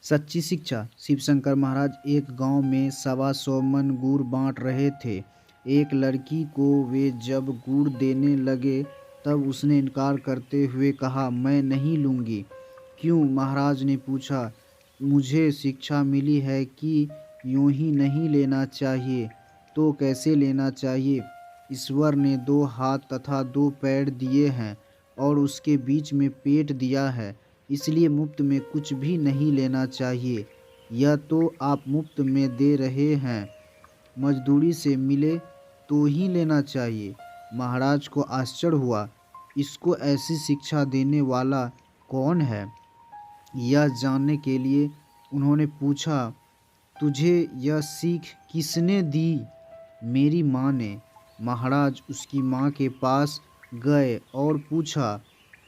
सच्ची शिक्षा। शिवशंकर महाराज एक गांव में 125 मन गुड़ बांट रहे थे। एक लड़की को वे जब गुड़ देने लगे तब उसने इनकार करते हुए कहा, मैं नहीं लूँगी। क्यों? महाराज ने पूछा। मुझे शिक्षा मिली है कि यूं ही नहीं लेना चाहिए। तो कैसे लेना चाहिए? ईश्वर ने 2 हाथ तथा 2 पैर दिए हैं और उसके बीच में पेट दिया है, इसलिए मुफ्त में कुछ भी नहीं लेना चाहिए। यह तो आप मुफ्त में दे रहे हैं, मजदूरी से मिले तो ही लेना चाहिए। महाराज को आश्चर्य हुआ, इसको ऐसी शिक्षा देने वाला कौन है? यह जानने के लिए उन्होंने पूछा, तुझे यह सीख किसने दी? मेरी माँ ने। महाराज उसकी माँ के पास गए और पूछा,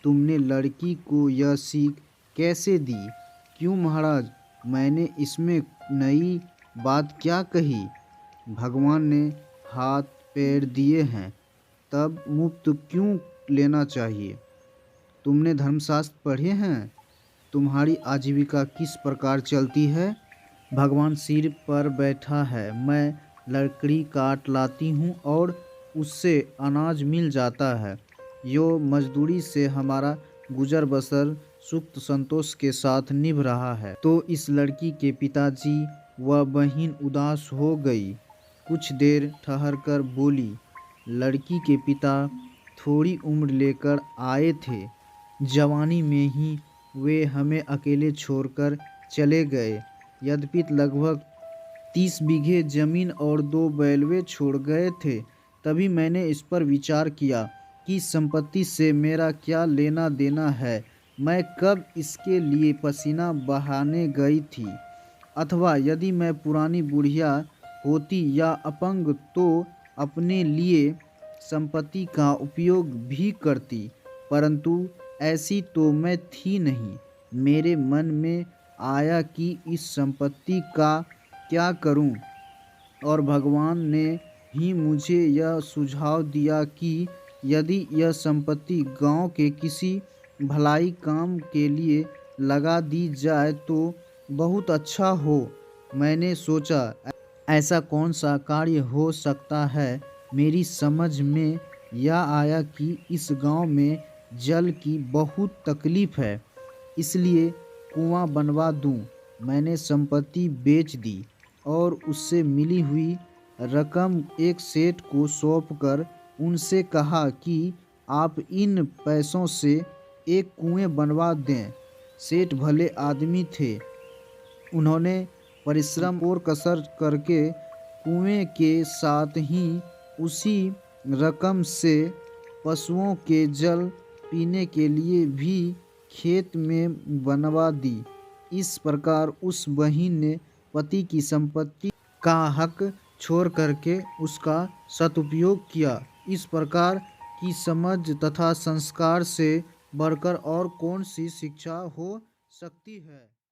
तुमने लड़की को यह सीख कैसे दी? क्यों महाराज, मैंने इसमें नई बात क्या कही? भगवान ने हाथ पैर दिए हैं, तब मुफ्त क्यों लेना चाहिए? तुमने धर्मशास्त्र पढ़े हैं? तुम्हारी आजीविका किस प्रकार चलती है? भगवान सिर पर बैठा है, मैं लकड़ी काट लाती हूँ और उससे अनाज मिल जाता है। यो मजदूरी से हमारा गुजर बसर सुख संतोष के साथ निभ रहा है। तो इस लड़की के पिताजी व बहन उदास हो गई। कुछ देर ठहरकर बोली, लड़की के पिता थोड़ी उम्र लेकर आए थे। जवानी में ही वे हमें अकेले छोड़कर चले गए। यद्यपि लगभग 30 बीघे जमीन और 2 बैलवे छोड़ गए थे। तभी मैंने इस पर विचार किया कि संपत्ति से मेरा क्या लेना देना है। मैं कब इसके लिए पसीना बहाने गई थी? अथवा यदि मैं पुरानी बुढ़िया होती या अपंग तो अपने लिए संपत्ति का उपयोग भी करती, परंतु ऐसी तो मैं थी नहीं। मेरे मन में आया कि इस संपत्ति का क्या करूं? और भगवान ने ही मुझे यह सुझाव दिया कि यदि यह संपत्ति गांव के किसी भलाई काम के लिए लगा दी जाए तो बहुत अच्छा हो। मैंने सोचा, ऐसा कौन सा कार्य हो सकता है? मेरी समझ में यह आया कि इस गांव में जल की बहुत तकलीफ है, इसलिए कुआं बनवा दूं। मैंने संपत्ति बेच दी और उससे मिली हुई रकम एक सेठ को सौंपकर उनसे कहा कि आप इन पैसों से एक कुएं बनवा दें। सेठ भले आदमी थे, उन्होंने परिश्रम और कसर करके कुएं के साथ ही उसी रकम से पशुओं के जल पीने के लिए भी खेत में बनवा दी। इस प्रकार उस बहिन ने पति की संपत्ति का हक छोड़ करके उसका सदुपयोग किया। इस प्रकार की समझ तथा संस्कार से बढ़कर और कौन सी शिक्षा हो सकती है?